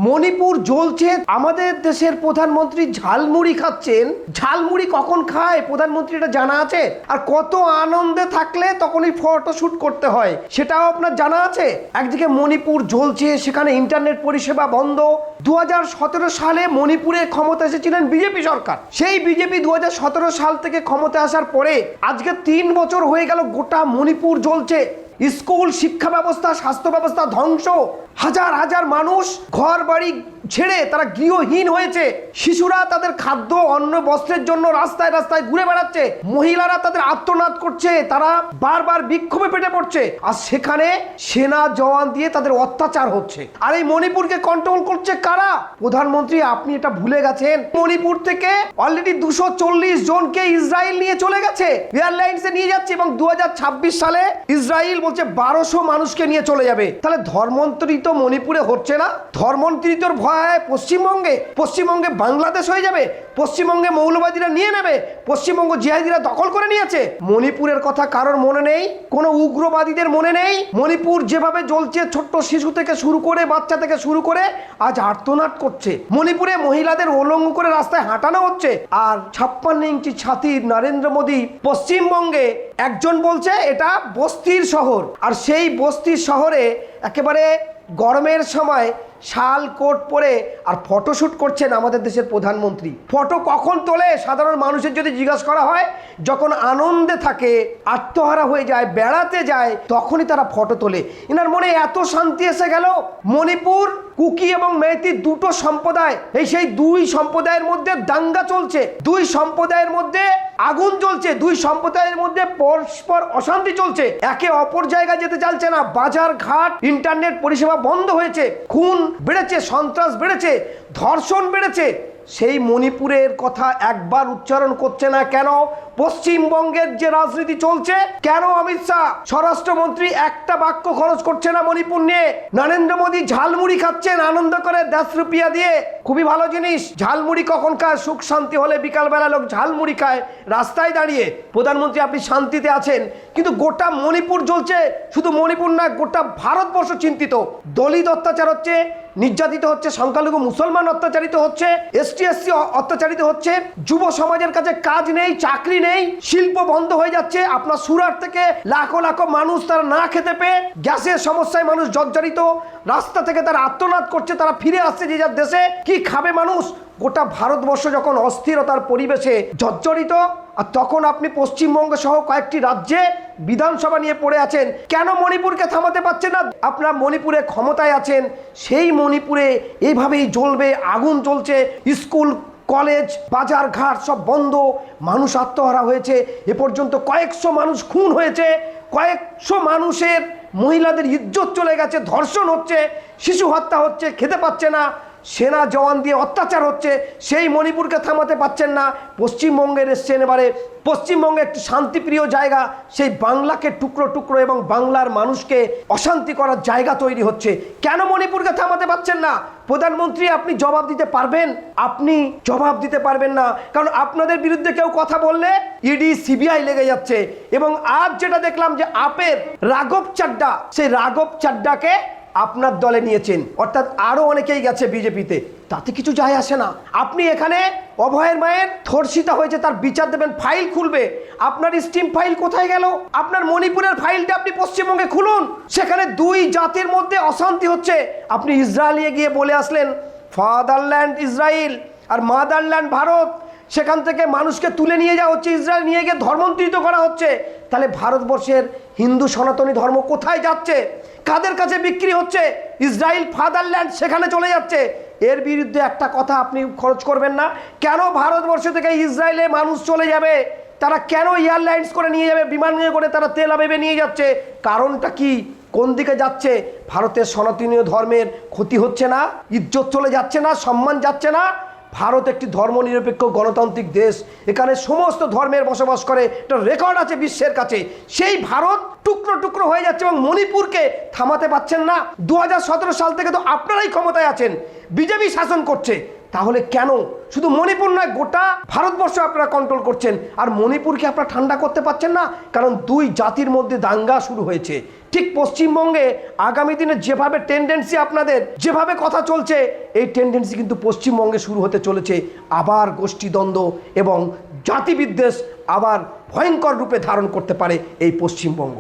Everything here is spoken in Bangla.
মণিপুর জ্বলছে, আমাদের দেশের প্রধানমন্ত্রী ঝালমুড়ি খাচ্ছেন। ঝালমুড়ি কখন খায় প্রধানমন্ত্রী এটা জানা আছে? আর কত আনন্দে থাকলে তখনই ফটোশুট করতে হয় সেটাও আপনার জানা আছে? একদিকে মণিপুর জ্বলছে, সেখানে ইন্টারনেট পরিষেবা বন্ধ। 2017 সালে মণিপুরে ক্ষমতা এসেছিলেন বিজেপি সরকার। সেই বিজেপি 2017 সাল থেকে ক্ষমতা আসার পরে আজকে 3 বছর হয়ে গেল, গোটা মণিপুর জ্বলছে। স্কুল, শিক্ষা ব্যবস্থা, স্বাস্থ্য ব্যবস্থা ধ্বংস। হাজার হাজার মানুষ ঘর বাড়ি ছেড়ে তারা গৃহহীন হয়েছে। শিশুরা তাদের খাদ্য, অন্ন, বস্ত্রের জন্য রাস্তায় রাস্তায় ঘুরে বেড়াচ্ছে। মহিলারা তাদের আর্তনাদ করছে, তারা বারবার বিক্ষোভে পেটে পড়ছে। আর সেখানে সেনা জওয়ান দিয়ে তাদের অত্যাচার হচ্ছে। আর এই মণিপুরকে কন্ট্রোল করছে কারা? প্রধানমন্ত্রী, আপনি এটা ভুলে গেছেন। মণিপুর থেকে অলরেডি 240 জনকে ইসরায়েল নিয়ে চলে গেছে, এয়ারলাইন্সে নিয়ে যাচ্ছে। এবং 2026 সালে ইসরায়েল বলছে 1200 মানুষকে নিয়ে চলে যাবে। তাহলে ধর্মান্তরিত মণিপুরে হচ্ছে না? ধর্মান্তরিতর ভয় পশ্চিমবঙ্গে বাংলাদেশ হয়ে যাবে, পশ্চিমবঙ্গে মৌলবাদীরা নিয়ে নেবে, পশ্চিমবঙ্গ জিহাদিরা দখল করে নিয়েছে। মণিপুরের কথা কারোর মনে নেই, কোনো উগ্রবাদীদের মনে নেই। মণিপুর যেভাবে জ্বলছে, ছোট্ট শিশু থেকে শুরু করে, বাচ্চা থেকে শুরু করে আজ আর্তনাদ করছে। মণিপুরে মহিলাদের উলঙ্গ করে রাস্তায় হাঁটানো হচ্ছে। আর 56 ইঞ্চি ছাতির নরেন্দ্র মোদী পশ্চিমবঙ্গে একজন বলছে এটা বস্তির শহর। আর সেই বস্তির শহরে একেবারে গরমের সময় শাল কোট পরে আর ফটোশুট করছেন আমাদের দেশের প্রধানমন্ত্রী। ফটো কখন তোলে সাধারণ মানুষের যদি জিজ্ঞাসা করা হয়, যখন আনন্দে থাকে, আত্মহারা হয়ে যায়, বেড়াতে যায়, তখনই তারা ফটো তোলে। এনার মনে এত শান্তি এসে গেল। মণিপুর কুকি এবং মেইতি দুটো সম্প্রদায়, সেই দুই সম্প্রদায়ের মধ্যে দাঙ্গা চলছে, দুই সম্প্রদায়ের মধ্যে আগুন জ্বলছে, দুই সম্প্রদায়ের মধ্যে পরস্পর অশান্তি চলছে। একে অপর জায়গায় যেতে চাইছে না। বাজার ঘাট, ইন্টারনেট পরিষেবা বন্ধ হয়েছে, খুন বেড়েছে, সন্ত্রাস বেড়েছে, ধর্ষণ বেড়েছে। সেই মণিপুরের কথা একবার উচ্চারণ করছে না কেন? পশ্চিমবঙ্গের যে রাজনীতি চলছে, কেন অমিত শাহ স্বরাষ্ট্রমন্ত্রী একটা বাক্য খরচ করছে না মণিপুর নিয়ে? নরেন্দ্র মোদী ঝালমুড়ি খাচ্ছেন আনন্দ করে 10 রুপিয়া দিয়ে, খুবই ভালো জিনিস। ঝালমুড়ি কখন খায়? সুখ শান্তি হলে বিকালবেলা লোক ঝালমুড়ি খায় রাস্তায় দাঁড়িয়ে। প্রধানমন্ত্রী, আপনি শান্তিতে আছেন, কিন্তু গোটা মণিপুর জ্বলছে। শুধু মণিপুর না, গোটা ভারতবর্ষ চিন্তিত। দলিত অত্যাচার হচ্ছে, নির্যাতিত হচ্ছে, সংখ্যালঘু মুসলমান অত্যাচারিত হচ্ছে, এসটি এসসি অত্যাচারিত হচ্ছে, যুব সমাজের কাছে কাজ নেই, চাকরি নেই, শিল্প বন্ধ হয়ে যাচ্ছে। আপনার সুরাট থেকে লাখো লাখো মানুষ তারা না খেতে পেয়ে গ্যাসের সমস্যায় মানুষ জর্জরিত, রাস্তা থেকে তারা আর্তনাদ করছে, তারা ফিরে আসছে যে যার দেশে। কি খাবে মানুষ? গোটা ভারতবর্ষ যখন অস্থিরতার পরিবেশে জর্জরিত, আর তখন আপনি পশ্চিমবঙ্গ সহ কয়েকটি রাজ্যে বিধানসভা নিয়ে পড়ে আছেন। কেন মণিপুরকে থামাতে পারছেন না? আপনারা মণিপুরে ক্ষমতায় আছেন, সেই মণিপুরে এইভাবেই জ্বলবে, আগুন জ্বলছে। স্কুল, কলেজ, বাজার ঘাট সব বন্ধ, মানুষ আত্মহারা হয়েছে। এ পর্যন্ত কয়েকশো মানুষ খুন হয়েছে, কয়েকশো মানুষের, মহিলাদের ইজ্জত চলে গেছে, ধর্ষণ হচ্ছে, শিশু হত্যা হচ্ছে, খেতে পাচ্ছে না, সেনা জওয়ান দিয়ে অত্যাচার হচ্ছে। সেই মণিপুরকে থামাতে পারছেন না। পশ্চিমবঙ্গের এসছেন এবারে। পশ্চিমবঙ্গে একটি শান্তিপ্রিয় জায়গা, সেই বাংলাকে টুকরো টুকরো এবং বাংলার মানুষকে অশান্তি করার জায়গা তৈরি হচ্ছে। কেন মণিপুরকে থামাতে পারছেন না? প্রধানমন্ত্রী, আপনি জবাব দিতে পারবেন? আপনি জবাব দিতে পারবেন না, কারণ আপনাদের বিরুদ্ধে কেউ কথা বললে ইডি, সিবিআই লেগে যাচ্ছে। এবং আজ যেটা দেখলাম যে আপের রাঘব চাড্ডা, সেই রাঘব চাড্ডাকে আপনার দলে নিয়েছেন, অর্থাৎ আরো অনেকেই গেছে বিজেপিতে। তাতে কিছু যায় আসে না। আপনি এখানে অভয়ের মায়ের ধর্ষিতা হয়েছে, তার বিচার দেবেন, ফাইল খুলবে। আপনার স্টিম ফাইল কোথায় গেল? আপনার মণিপুরের ফাইলটা আপনি পশ্চিমবঙ্গে খুলুন। সেখানে দুই জাতির মধ্যে অশান্তি হচ্ছে। আপনি ইসরায়েলে গিয়ে বলে আসলেন ফাদারল্যান্ড ইসরায়েল আর মাদারল্যান্ড ভারত। সেখান থেকে মানুষকে তুলে নিয়ে যাওয়া হচ্ছে, ইসরায়েল নিয়ে গিয়ে ধর্মান্তরিত করা হচ্ছে। তাহলে ভারতবর্ষের হিন্দু সনাতনী ধর্ম কোথায় যাচ্ছে? কাদের কাছে বিক্রি হচ্ছে? ইসরায়েল ফাদারল্যান্ড, সেখানে চলে যাচ্ছে। এর বিরুদ্ধে একটা কথা আপনি খরচ করবেন না? কেন ভারতবর্ষ থেকে ইসরায়েলে মানুষ চলে যাবে? তারা কেন এয়ারলাইন্স করে নিয়ে যাবে, বিমান করে তারা তেল আবিবে নিয়ে যাচ্ছে? কারণটা কি? কোন দিকে যাচ্ছে? ভারতের সনাতনীয় ধর্মের ক্ষতি হচ্ছে না? ইজ্জত চলে যাচ্ছে না? সম্মান যাচ্ছে না? ভারত একটি ধর্মনিরপেক্ষ গণতান্ত্রিক দেশ, এখানে সমস্ত ধর্মের বসবাস করে, একটা রেকর্ড আছে বিশ্বের কাছে। সেই ভারত টুকরো টুকরো হয়ে যাচ্ছে এবং মণিপুরকে থামাতে পারছেন না। 2017 সাল থেকে তো আপনারাই ক্ষমতায় আছেন, বিজেপি শাসন করছে। তাহলে কেন শুধু মণিপুর নয়, গোটা ভারতবর্ষ আপনারা কন্ট্রোল করছেন, আর মণিপুরকে আপনারা ঠান্ডা করতে পারছেন না? কারণ দুই জাতির মধ্যে দাঙ্গা শুরু হয়েছে। ঠিক পশ্চিমবঙ্গে আগামী দিনে যেভাবে টেন্ডেন্সি, আপনাদের যেভাবে কথা চলছে, এই টেন্ডেন্সি কিন্তু পশ্চিমবঙ্গে শুরু হতে চলেছে। আবার গোষ্ঠীদ্বন্দ্ব এবং জাতিবিদ্বেষ আবার ভয়ঙ্কর রূপে ধারণ করতে পারে এই পশ্চিমবঙ্গ।